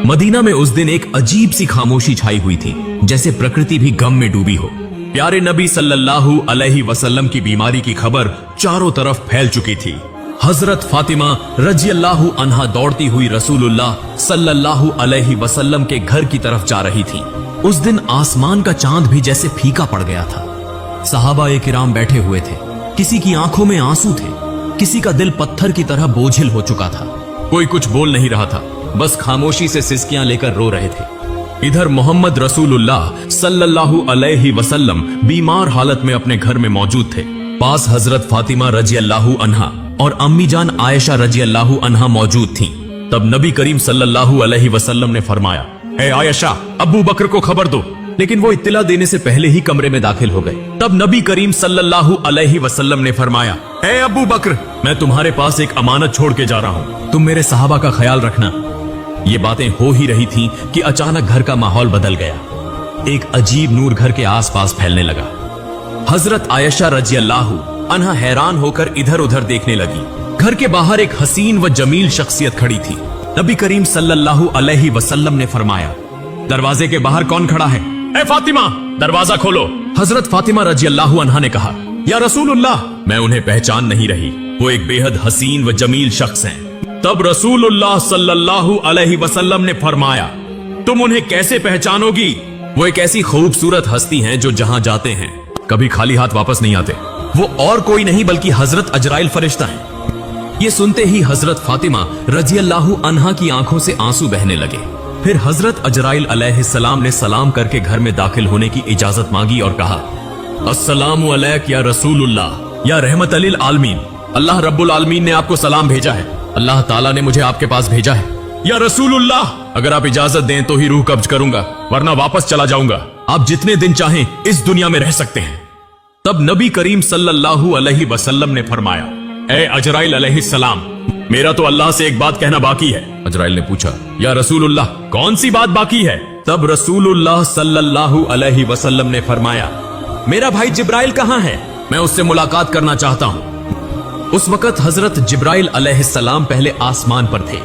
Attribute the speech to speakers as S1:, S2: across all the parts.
S1: Medina में उस दिन एक अजीब सी खामोशी छाई हुई थी, जैसे प्रकृति भी गम में डूबी हो। प्यारे नबी सल्लल्लाहु अलैहि वसल्लम की बीमारी की खबर चारों तरफ फैल चुकी थी। हजरत फातिमा रजियल्लाहु अन्हा दौड़ती हुई रसूलुल्लाह सल्लल्लाहु अलैहि वसल्लम के घर की तरफ जा रही थी। उस दिन आसमान का चांद भी जैसे फीका पड़ गया था। सहाबा-ए किराम बैठे हुए थे, किसी की आंखों में आंसू थे, किसी का दिल पत्थर की तरह बोझिल हो चुका था। कोई कुछ बोल नहीं रहा था, बस खामोशी से सिसकियां लेकर रो रहे थे। इधर मोहम्मद रसूलुल्लाह सल्लल्लाहु अलैहि वसल्लम बीमार हालत में अपने घर में मौजूद थे। पास हजरत फातिमा रजियल्लाहु अन्हा और अम्मी जान आयशा रजियल्लाहु अन्हा मौजूद थीं। तब नबी करीम सल्लल्लाहु अलैहि वसल्लम ने फरमाया, ए आयशा, अबू बकर को खबर दो। लेकिन वो इत्तला देने से पहले ही कमरे में दाखिल हो गए। तब नबी करीम सल्लल्लाहु अलैहि वसल्लम ने फरमाया, ए अबू बकर, मैं तुम्हारे पास एक अमानत छोड़ के जा रहा हूँ, तुम मेरे सहाबा का ख्याल रखना। ये बातें हो ही रही थीं कि अचानक घर का माहौल बदल गया। एक अजीब नूर घर के आसपास फैलने लगा। हजरत आयशा रजियल्लाहु अन्हा हैरान होकर इधर उधर देखने लगी। घर के बाहर एक हसीन व जमील शख्सियत खड़ी थी। नबी करीम सल्लल्लाहु अलैहि वसल्लम ने फरमाया, दरवाजे के बाहर कौन खड़ा है? ए फातिमा, दरवाजा खोलो। हजरत फातिमा रजियल्लाहु अन्हा ने कहा, या रसूलुल्लाह, मैं उन्हें पहचान नहीं रही, वो एक बेहद हसीन व जमील शख्स हैं। तब रसूलुल्लाह सल्लल्लाहु अलैहि वसल्लम ने फरमाया, तुम उन्हें कैसे पहचानोगी? वो एक ऐसी खूबसूरत हस्ती हैं जो जहां जाते हैं कभी खाली हाथ वापस नहीं आते। वो और कोई नहीं बल्कि हजरत अजराइल फरिश्ता हैं। ये सुनते ही हजरत फातिमा रजियल्लाहु अन्हा की आंखों से आंसू बहने लगे। फिर हजरत अजराइल अलैहिस्सलाम ने सलाम करके घर में दाखिल होने की इजाजत मांगी और कहा, अस्सलामु अलैक या रसूलुल्लाह, या रहमत लिल आलमीन, अल्लाह रब्बुल आलमीन ने आपको सलाम भेजा है। अल्लाह ताला ने मुझे आपके पास भेजा है। या रसूलुल्लाह, अगर आप इजाजत दें तो ही रूह कब्ज करूंगा, वरना वापस चला जाऊंगा। आप जितने दिन चाहें इस दुनिया में रह सकते हैं। तब नबी करीम सल्लल्लाहु अलैहि वसल्लम ने फरमाया, ए अजराइल अलैहिस्सलाम, मेरा तो अल्लाह से एक बात कहना बाकी है। अजराइल ने पूछा, या रसूलुल्लाह, कौन सी बात बाकी है? तब रसूलुल्लाह सल्लल्लाहु अलैहि वसल्लम ने फरमाया, मेरा भाई जिब्राइल कहाँ है? मैं उससे मुलाकात करना चाहता हूँ। उस वक्त हजरत जिब्राइल अलैहिस्सलाम पहले आसमान पर थे।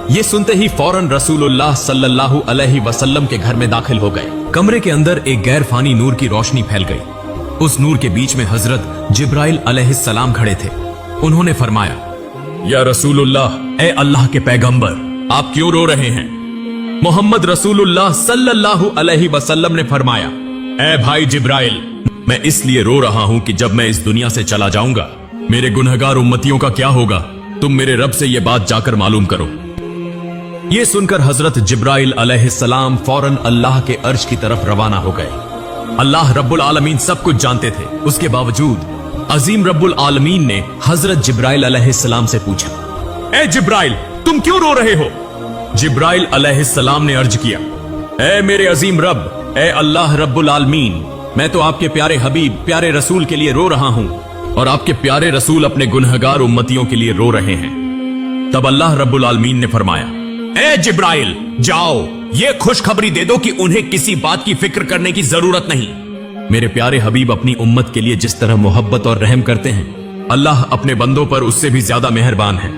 S1: ये सुनते ही फौरन रसूलुल्लाह सल्लल्लाहु अलैहि वसल्लम के घर में दाखिल हो गए। कमरे के अंदर एक गैर फानी नूर की रोशनी फैल गई। उस नूर के बीच में हजरत जिब्राइल अलैहिस्सलाम खड़े थे। उन्होंने फरमाया, या रसूलुल्लाह, ए अल्लाह के पैगंबर, आप क्यों रो रहे हैं? मोहम्मद रसूलुल्लाह सल्लल्लाहु अलैहि वसल्लम ने फरमाया, ए भाई जिब्राइल, मैं इसलिए रो रहा हूं कि जब मैं इस दुनिया से चला जाऊंगा, मेरे गुनहगार उम्मतियों का क्या होगा? तुम मेरे रब से यह बात जाकर मालूम करो। ये सुनकर हजरत जिब्राइल अलैहिस्सलाम फौरन अल्लाह के अर्श की तरफ रवाना हो गए। अल्लाह रब्बुल आलमीन सब कुछ जानते थे, उसके बावजूद अजीम रब्बुल आलमीन ने हजरत जिब्राइल अलैहिस्सलाम से पूछा, ए जिब्राइल, तुम क्यों रो रहे हो? जिब्राइल अलैहिस्सलाम ने अर्ज किया, ए मेरे अजीम रब, ए अल्लाह रब्बुल आलमीन, मैं तो आपके प्यारे हबीब, प्यारे रसूल के लिए रो रहा हूं और आपके प्यारे रसूल अपने गुनहगार उम्मतियों के लिए रो रहे हैं। तब अल्लाह रब्बुल आलमीन ने फरमाया, ए जिब्राइल, जाओ ये खुशखबरी दे दो कि उन्हें किसी बात की फिक्र करने की जरूरत नहीं। मेरे प्यारे हबीब अपनी उम्मत के लिए जिस तरह मोहब्बत और रहम करते हैं, अल्लाह अपने बंदों पर उससे भी ज्यादा मेहरबान है।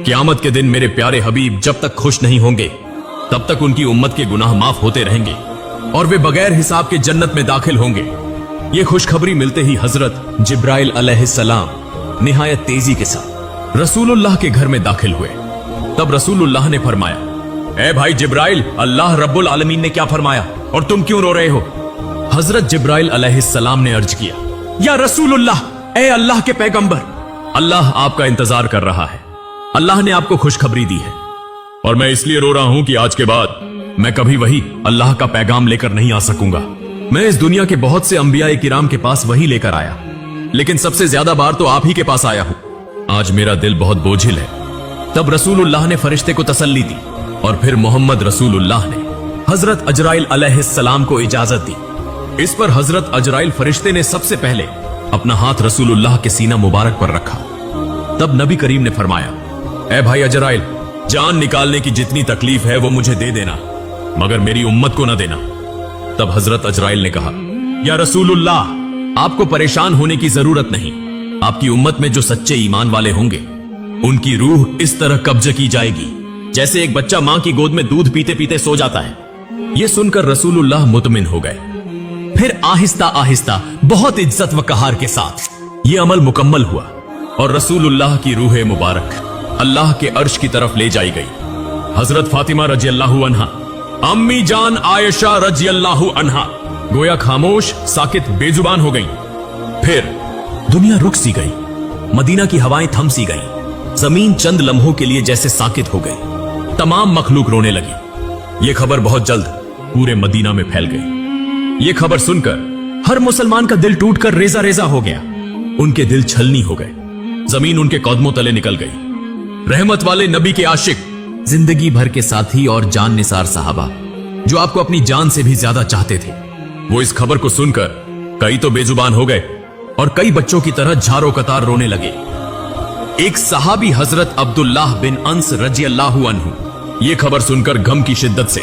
S1: क़यामत के दिन मेरे प्यारे हबीब जब तक खुश नहीं होंगे, तब तक उनकी उम्मत के गुनाह माफ होते रहेंगे और वे बगैर हिसाब के जन्नत में दाखिल होंगे। ये खुशखबरी मिलते ही हजरत जिब्राइल अलैहिस्सलाम निहायत तेजी के साथ रसूलुल्लाह के घर में दाखिल हुए। तब रसूलुल्लाह ने फरमाया, ए भाई जिब्राइल, अल्लाह रब्बुल आलमीन ने क्या फरमाया और तुम क्यों रो रहे हो? हजरत जिब्राइल अलैहिस्सलाम ने अर्ज किया, या रसूलुल्लाह, ए अल्लाह के पैगंबर, अल्लाह आपका इंतजार कर रहा है। अल्लाह ने आपको खुशखबरी दी है और मैं इसलिए रो रहा हूं कि आज के बाद मैं कभी वही अल्लाह का पैगाम लेकर नहीं आ सकूंगा। मैं इस दुनिया के बहुत से अंबिया किराम के पास वही लेकर आया, लेकिन सबसे ज्यादा बार तो आप ही के पास आया हूं। आज मेरा दिल बहुत बोझिल है। तब रसूलुल्लाह ने फरिश्ते को तसल्ली दी और फिर मोहम्मद रसूलुल्लाह ने हजरत अजराइल अलैहिस्सलाम को इजाजत दी। इस पर हजरत अजराइल फरिश्ते ने सबसे पहले अपना हाथ रसूलुल्लाह के सीना मुबारक पर रखा। तब नबी करीम ने फरमाया, ए भाई अजराइल, जान निकालने की जितनी तकलीफ है वो मुझे दे देना, मगर मेरी उम्मत को न देना। तब हजरत अजराइल ने कहा, या रसूलुल्लाह, आपको परेशान होने की जरूरत नहीं। आपकी उम्मत में जो सच्चे ईमान वाले होंगे, उनकी रूह इस तरह कब्ज की जाएगी जैसे एक बच्चा मां की गोद में दूध पीते पीते सो जाता है। यह सुनकर रसूलुल्लाह मुतमिन हो गए। फिर आहिस्ता आहिस्ता बहुत इज्जत व कहार के साथ यह अमल मुकम्मल हुआ और रसूलुल्लाह की रूह मुबारक अल्लाह के अर्श की तरफ ले जाई गई। हजरत फातिमा रजी अल्लाह अन्हा, अम्मी जान आयशा रजी अल्लाह अन्हा गोया खामोश, साकित, बेजुबान हो गई। फिर दुनिया रुक सी गई, मदीना की हवाएं थम सी गई, जमीन चंद लम्हों के लिए जैसे साकित हो गई। तमाम मखलूक रोने लगी। यह खबर बहुत जल्द पूरे मदीना में फैल गई। यह खबर सुनकर हर मुसलमान का दिल टूटकर रेजा रेजा हो गया। उनके दिल छलनी हो गए, जमीन उनके कदमों तले निकल गई। रहमत वाले नबी के आशिक, जिंदगी भर के साथी और जान निसार साहबा जो आपको अपनी जान से भी ज्यादा चाहते थे, वो इस खबर को सुनकर कई तो बेजुबान हो गए और कई बच्चों की तरह झारो कतार रोने लगे। एक सहाबी हजरत अब्दुल्लाह बिन अंस रजी अल्लाह अन्हु ये खबर सुनकर गम की शिद्दत से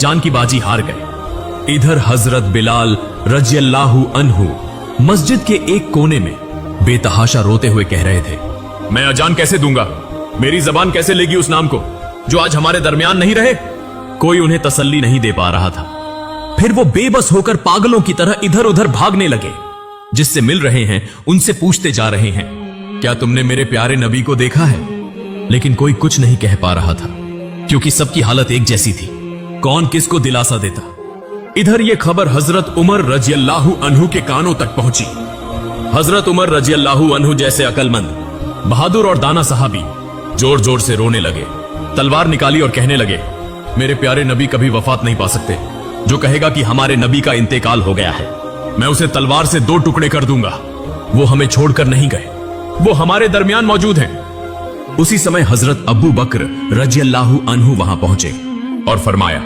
S1: जान की बाजी हार गए। इधर हजरत बिलाल रजी अल्लाह अन्हु मस्जिद के एक कोने में बेतहाशा रोते हुए कह रहे थे, मैं अजान कैसे दूंगा, मेरी जबान कैसे लेगी उस नाम को जो आज हमारे दरमियान नहीं रहे। कोई उन्हें तसल्ली नहीं दे पा रहा था। फिर वो बेबस होकर पागलों की तरह इधर उधर भागने लगे। जिससे मिल रहे हैं उनसे पूछते जा रहे हैं, क्या तुमने मेरे प्यारे नबी को देखा है? लेकिन कोई कुछ नहीं कह पा रहा था क्योंकि सबकी हालत एक जैसी थी। कौन किसको दिलासा देता। इधर यह खबर हजरत उमर रजी अल्लाह अन्हु के कानों तक पहुंची। हजरत उमर रजी अल्लाह अन्हु जैसे अकलमंद, बहादुर और दाना सहाबी जोर जोर से रोने लगे, तलवार निकाली और कहने लगे, मेरे प्यारे नबी कभी वफात नहीं पा सकते। जो कहेगा कि हमारे नबी का इंतेकाल हो गया है, मैं उसे तलवार से 2 टुकड़े कर दूंगा। वो हमें छोड़कर नहीं गए, वो हमारे दरमियान मौजूद हैं। उसी समय हजरत अबू बकर रजी अल्लाह अन्हु वहां पहुंचे और फरमाया,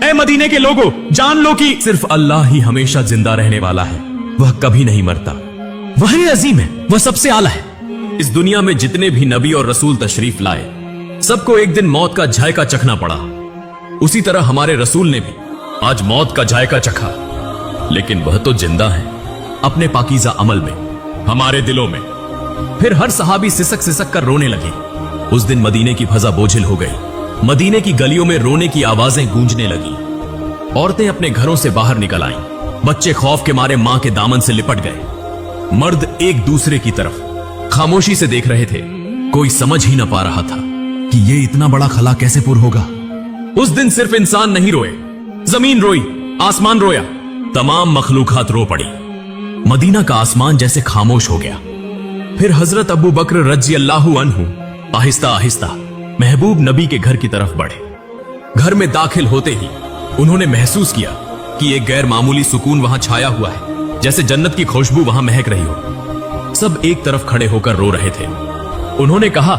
S1: ऐ मदीने के लोगों, जान लो कि सिर्फ अल्लाह ही हमेशा जिंदा रहने वाला है, वह कभी नहीं मरता। वही अजीम है, वह सबसे आला है। इस दुनिया में जितने भी नबी और रसूल तशरीफ लाए, सबको एक दिन मौत का जायका चखना पड़ा। उसी तरह हमारे रसूल ने भी आज मौत का जायका चखा, लेकिन वह तो जिंदा है अपने पाकीज़ा अमल में, हमारे दिलों में। फिर हर सहाबी सिसक सिसक कर रोने लगे। उस दिन मदीने की फजा बोझिल हो गई। मदीने की गलियों में रोने की आवाजें गूंजने लगी। औरतें अपने घरों से बाहर निकल आईं, बच्चे खौफ के मारे मां के दामन से लिपट गए। मर्द एक दूसरे की तरफ खामोशी से देख रहे थे। कोई समझ ही ना पा रहा था कि ये इतना बड़ा खला कैसे पुर होगा। उस दिन सिर्फ इंसान नहीं रोए, जमीन रोई, आसमान रोया, तमाम मखलूकात रो पड़ी। मदीना का आसमान जैसे खामोश हो गया। फिर हजरत अबू बकर रजी अल्लाह अन्हु आहिस्ता आहिस्ता महबूब नबी के घर की तरफ बढ़े। घर में दाखिल होते ही उन्होंने महसूस किया कि एक गैर मामूली सुकून वहां छाया हुआ है, जैसे जन्नत की खुशबू वहां महक रही हो। सब एक तरफ खड़े होकर रो रहे थे। उन्होंने कहा,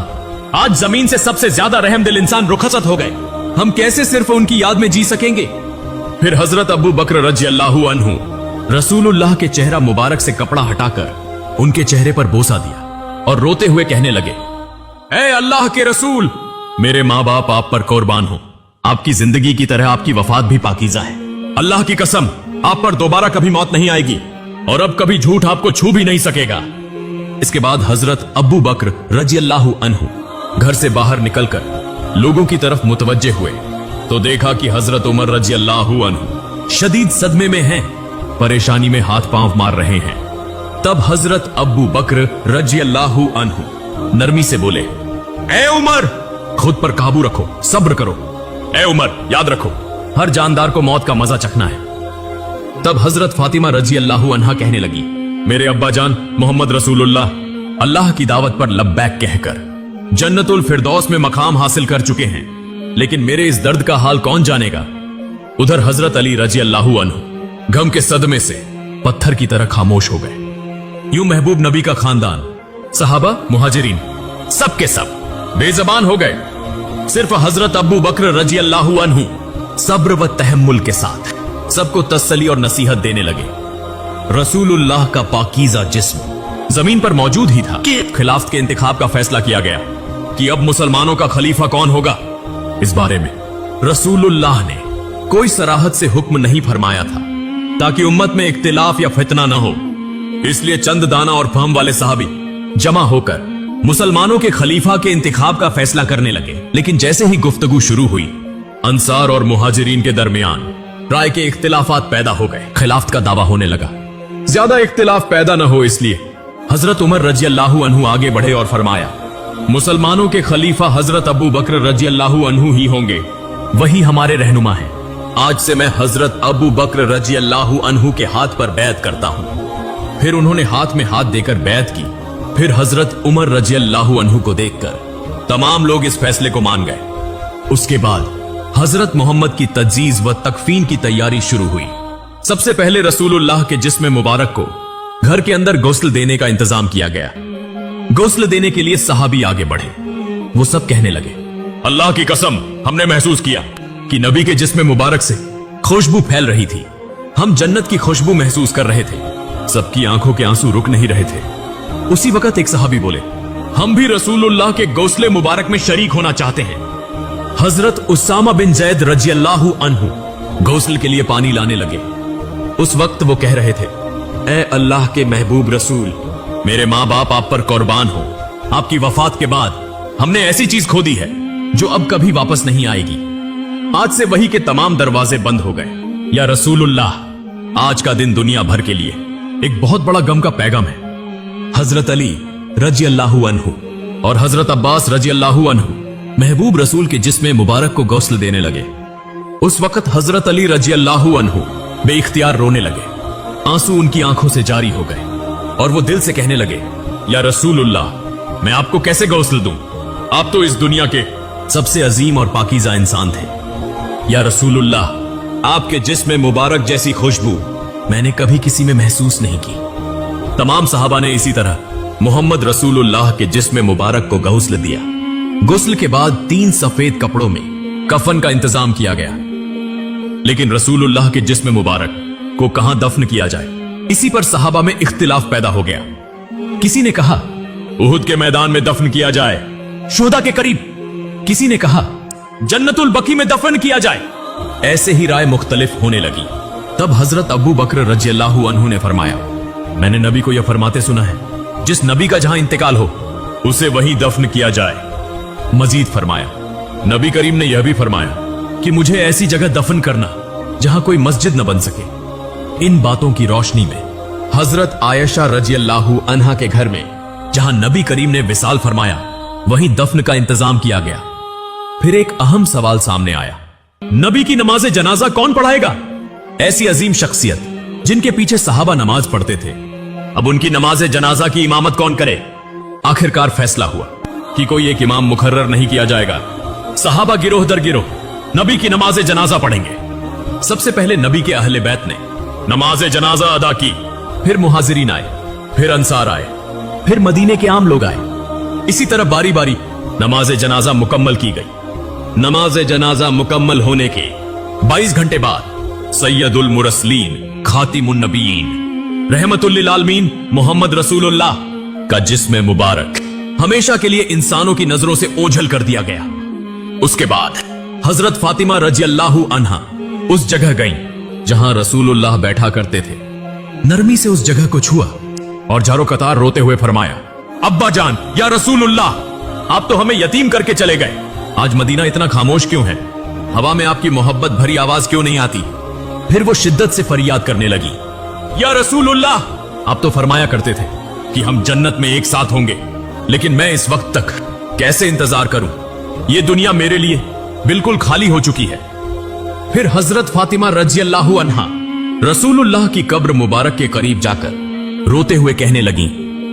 S1: आज जमीन से सबसे ज्यादा रहमदिल इंसान रुखसत हो गए, हम कैसे सिर्फ उनकी याद में जी सकेंगे। फिर हजरत अबू बकर रजी अल्लाह अन्हु रसूलुल्लाह के चेहरा मुबारक से कपड़ा हटाकर उनके चेहरे पर बोसा दिया और रोते हुए कहने लगे, ऐ अल्लाह के रसूल, मेरे माँ बाप आप पर कुर्बान हो। आपकी जिंदगी की तरह आपकी वफात भी पाकीज़ा है। अल्लाह की कसम, आप पर दोबारा कभी मौत नहीं आएगी और अब कभी झूठ आपको छू भी नहीं सकेगा। इसके बाद हजरत अबू बकर रजी अल्लाह अन्हु घर से बाहर निकलकर लोगों की तरफ मुतवज्जे हुए तो देखा कि हजरत उमर रजी अल्लाह अन्हु शदीद सदमे में हैं, परेशानी में हाथ पांव मार रहे हैं। तब हजरत अबू बकर रजी अल्लाह अन्हु नरमी से बोले, ए उमर, खुद पर काबू रखो, सब्र करो। ए उमर, याद रखो, हर जानदार को मौत का मजा चखना है। तब हजरत फातिमा रजी अल्लाह अन्हा कहने लगी, मेरे अब्बा जान मोहम्मद रसूलुल्लाह अल्लाह की दावत पर लब्बैक कहकर जन्नतुल फिरदौस में मकाम हासिल कर चुके हैं, लेकिन मेरे इस दर्द का हाल कौन जानेगा। उधर हजरत अली रजी अल्लाह अन्हु गम के सदमे से पत्थर की तरह खामोश हो गए। यूं महबूब नबी का खानदान, सहाबा, मुहाजिरीन, सब के सब बेजबान हो गए। सिर्फ हजरत अबू बकर रजी अल्लाह अन्हु सब्र व तहम्मुल के साथ सबको तसल्ली और नसीहत देने लगे। रसूलुल्लाह का पाकीज़ा जिस्म जमीन पर मौजूद ही था कि खिलाफत के इंतखाब का फैसला किया गया कि अब मुसलमानों का खलीफा कौन होगा। इस बारे में रसूलुल्लाह ने कोई सराहत से हुक्म नहीं फरमाया था ताकि उम्मत में इख्तिलाफ या फितना न हो। इसलिए चंद दाना और फहम वाले साहबी जमा होकर मुसलमानों के खलीफा के इंतखाब का फैसला करने लगे। लेकिन जैसे ही गुफ्तगू शुरू हुई, अंसार और मुहाजिरीन के दरमियान राय के इख्तिलाफात पैदा हो गए। खिलाफत का दावा होने लगा। ज्यादा इख्तिलाफ पैदा न हो इसलिए हजरत उमर रजी अल्लाहु अन्हु आगे बढ़े और फरमाया, मुसलमानों के खलीफा हजरत अबू बकर रजी अल्लाहु अन्हु ही होंगे, वही हमारे रहनुमा हैं। आज से मैं हजरत अबू बकर रजी अल्लाहु अन्हु के हाथ पर बैत करता हूं। फिर उन्होंने हाथ में हाथ देकर बैत की। फिर हजरत उमर रजी अल्लाहु अन्हु को देखकर तमाम लोग इस फैसले को मान गए। उसके बाद हजरत मोहम्मद की तज्जीज व तकफीन की तैयारी शुरू हुई। सबसे पहले रसूलुल्लाह के जिस्म मुबारक को घर के अंदर गुस्ल देने का इंतजाम किया गया। गुस्ल देने के लिए सहाबी आगे बढ़े। वो सब कहने लगे, अल्लाह की कसम, हमने महसूस किया कि नबी के जिस्म मुबारक से खुशबू फैल रही थी। हम जन्नत की खुशबू महसूस कर रहे थे। सबकी आंखों के आंसू रुक नहीं रहे थे। उसी वक्त एक सहाबी बोले, हम भी रसूलुल्लाह के गौसले मुबारक में शरीक होना चाहते हैं। हजरत उसामा बिन जैद रजी अल्लाहु अन्हु गौसल के लिए पानी लाने लगे। उस वक्त वो कह रहे थे, ए अल्लाह के महबूब रसूल, मेरे माँ बाप आप पर कुर्बान हो। आपकी वफात के बाद हमने ऐसी चीज खो दी है जो अब कभी वापस नहीं आएगी। आज से वही के तमाम दरवाजे बंद हो गए। या रसूलुल्लाह, आज का दिन दुनिया भर के लिए एक बहुत बड़ा गम का पैगाम है। हजरत अली रजी अल्लाहु अन्हु और हजरत अब्बास रजी अल्लाहु अन्हु महबूब रसूल के जिस्म मुबारक को गौसल देने लगे। उस वक्त हजरत अली रजी अल्लाहु अन्हु बेइख्तियार रोने लगे। आंसू उनकी आंखों से जारी हो गए और वो दिल से कहने लगे, या रसूलुल्लाह, मैं आपको कैसे गौसल दूं? आप तो इस दुनिया के सबसे अजीम और पाकीज़ा इंसान थे। या रसूलुल्लाह, आपके जिस्म मुबारक जैसी खुशबू मैंने कभी किसी में महसूस नहीं की। तमाम सहाबा ने इसी तरह मोहम्मद रसूलुल्लाह के जिस्म मुबारक को गौसल दिया। गुस्ल के बाद 3 सफेद कपड़ों में कफन का इंतजाम किया गया। लेकिन रसूलुल्लाह के जिस्म मुबारक को कहां दफन किया जाए, इसी पर सहाबा में इख्तिलाफ पैदा हो गया। किसी ने कहा उहुद के मैदान में दफन किया जाए, शुहदा के करीब। किसी ने कहा जन्नतुल बकी में दफन किया जाए। ऐसे ही राय मुख्तलिफ होने लगी। तब हजरत अबू बकर रजी अल्लाहु अन्हु ने फरमाया, मैंने नबी को यह फरमाते सुना है, जिस नबी का जहां इंतकाल हो उसे वहीं दफन किया जाए। मजीद फरमाया, नबी करीम ने यह भी फरमाया कि मुझे ऐसी जगह दफन करना जहां कोई मस्जिद न बन सके। इन बातों की रोशनी में हजरत आयशा रजी अल्लाहु अन्हा के घर में जहां नबी करीम ने विसाल फरमाया, वहीं दफन का इंतजाम किया गया। फिर एक अहम सवाल सामने आया, नबी की नमाज जनाजा कौन पढ़ाएगा? ऐसी अजीम शख्सियत जिनके पीछे सहाबा नमाज पढ़ते थे, अब उनकी नमाज जनाजा की इमामत कौन करे? आखिरकार फैसला हुआ कि कोई एक इमाम मुकर्रर नहीं किया जाएगा। सहाबा गिरोह दर गिरोह नबी की नमाज जनाजा पढ़ेंगे। सबसे पहले नबी के अहले बैत ने नमाज जनाजा अदा की। फिर मुहाजिरीन आए, फिर अंसार आए, फिर मदीने के आम लोग आए। इसी तरह बारी बारी नमाज जनाजा मुकम्मल की गई। नमाज जनाजा मुकम्मल होने के 22 घंटे बाद सैयदुल मुरसलीन खातिमुन नबीयीन रहमतुल लिल आलमीन मोहम्मद रसूलुल्लाह का जिस्म मुबारक हमेशा के लिए इंसानों की नजरों से ओझल कर दिया गया। उसके बाद हजरत फातिमा रजी अल्लाहु अन्हा उस जगह गईं जहां रसूलुल्लाह बैठा करते थे। नरमी से उस जगह को छुआ और जारो कतार रोते हुए फरमाया, अब्बा जान, या रसूलुल्लाह, आप तो हमें यतीम करके चले गए। आज मदीना इतना खामोश क्यों है? हवा में आपकी मोहब्बत भरी आवाज क्यों नहीं आती? फिर वो शिद्दत से फरियाद करने लगी, या रसूलुल्लाह, आप तो फरमाया करते थे कि हम जन्नत में एक साथ होंगे, लेकिन मैं इस वक्त तक कैसे इंतजार करूं? ये दुनिया मेरे लिए बिल्कुल खाली हो चुकी है। फिर हजरत फातिमा रजी अल्लाहु अन्हा रसूलुल्लाह की कब्र मुबारक के करीब जाकर रोते हुए कहने लगी,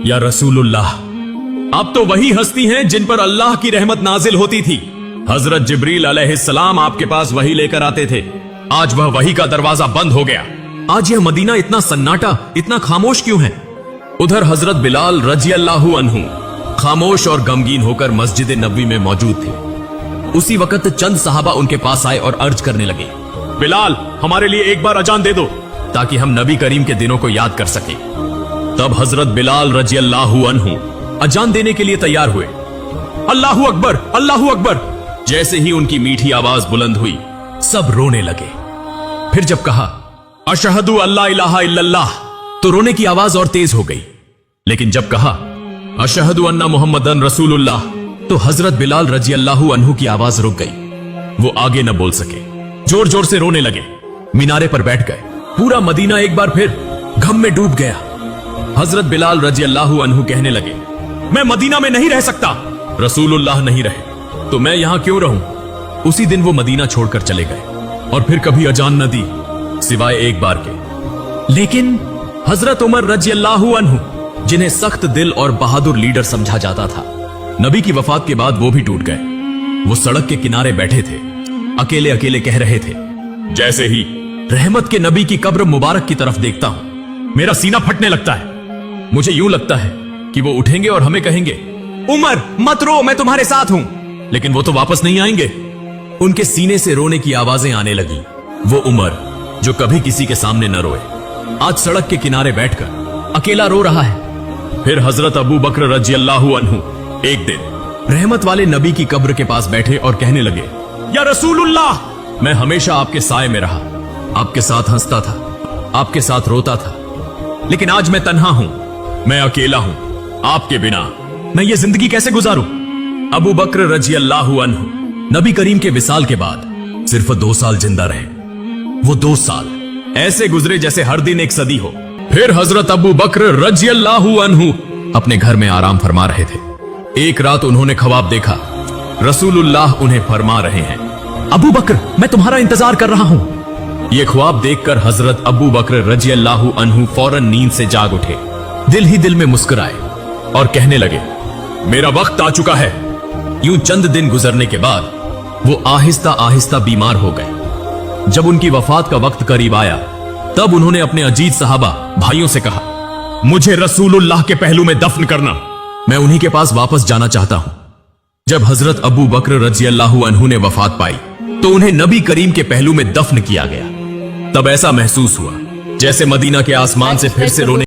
S1: या रसूलुल्लाह, आप तो वही हस्ती हैं जिन पर अल्लाह की रहमत नाजिल होती थी। हजरत जिब्रील अलैहिस्सलाम आपके पास वही लेकर आते थे। आज वह वही का दरवाजा बंद हो गया। आज यह मदीना इतना सन्नाटा, इतना खामोश क्यों है? उधर हजरत बिलाल रजी अल्लाहु अन्हु खामोश और गमगीन होकर मस्जिद नबवी में मौजूद थे। उसी वक्त चंद सहाबा उनके पास आए और अर्ज करने लगे, बिलाल, हमारे लिए एक बार अजान दे दो ताकि हम नबी करीम के दिनों को याद कर सकें। तब हजरत बिलाल रजी अल्लाहु अन्हु अजान देने के लिए तैयार हुए। अल्लाहु अकबर, अल्लाहु अकबर। जैसे ही उनकी मीठी आवाज बुलंद हुई, सब रोने लगे। फिर जब कहा अशहदु अल्ला इलाहा इल्लल्लाह, तो रोने की आवाज और तेज हो गई। लेकिन जब कहा अशहदु अन्ना मुहम्मदन रसूलुल्लाह। तो हजरत बिलाल रजी अल्लाहु अन्हु की आवाज रुक गई। वो आगे न बोल सके, जोर जोर से रोने लगे। मीनारे पर बैठ गए। पूरा मदीना एक बार फिर गम में डूब गया। हजरत बिलाल रजी अल्लाहु अन्हु कहने लगे, मैं मदीना में नहीं रह सकता। रसूलुल्लाह नहीं रहे तो मैं यहां क्यों रहूं? उसी दिन वो मदीना छोड़कर चले गए और फिर कभी अजान न दी सिवाय एक बार के। लेकिन हजरत उमर रजी अल्लाहु अन्हु, जिन्हें सख्त दिल और बहादुर लीडर समझा जाता था, नबी की वफात के बाद वो भी टूट गए। वो सड़क के किनारे बैठे थे, अकेले अकेले कह रहे थे, जैसे ही रहमत के नबी की कब्र मुबारक की तरफ देखता हूं मेरा सीना फटने लगता है। मुझे यूं लगता है कि वो उठेंगे और हमें कहेंगे, उमर मत रो, मैं तुम्हारे साथ हूं। लेकिन वो तो वापस नहीं आएंगे। उनके सीने से रोने की आवाजें आने लगी। वो उमर जो कभी किसी के सामने न रोए, आज सड़क के किनारे बैठकर अकेला रो रहा है। फिर हजरत अबू बकर रजी अल्लाहु अन्हु एक दिन रहमत वाले नबी की कब्र के पास बैठे और कहने लगे, या रसूलुल्लाह, मैं हमेशा आपके साए में रहा, आपके साथ हंसता था, आपके साथ रोता था, लेकिन आज मैं तन्हा हूं, मैं अकेला हूं। आपके बिना मैं ये जिंदगी कैसे गुजारूं? अबू बकर रजी अल्लाहु अन्हु नबी करीम के विसाल के बाद सिर्फ 2 साल जिंदा रहे। वो 2 साल ऐसे गुजरे जैसे हर दिन एक सदी हो। फिर हजरत अबू बकर रजी अल्लाहु अन्हु अपने घर में आराम फरमा रहे थे। एक रात उन्होंने ख्वाब देखा, रसूलुल्लाह उन्हें फरमा रहे हैं, अबू बकर, मैं तुम्हारा इंतजार कर रहा हूं। ये ख्वाब देखकर हजरत अबू बकर रजी अल्लाहु अन्हु फौरन नींद से जाग उठे, दिल ही दिल में मुस्कुराए और कहने लगे, मेरा वक्त आ चुका है। यूं चंद दिन गुजरने के बाद वो आहिस्ता आहिस्ता बीमार हो गए। जब उनकी वफात का वक्त करीब आया, तब उन्होंने अपने अजीज सहाबा भाइयों से कहा, मुझे रसूलुल्लाह के पहलू में दफन करना, मैं उन्हीं के पास वापस जाना चाहता हूं। जब हजरत अबू बकर रजी अल्लाहु अन्हु ने वफात पाई तो उन्हें नबी करीम के पहलू में दफन किया गया। तब ऐसा महसूस हुआ जैसे मदीना के आसमान से फिर से रोने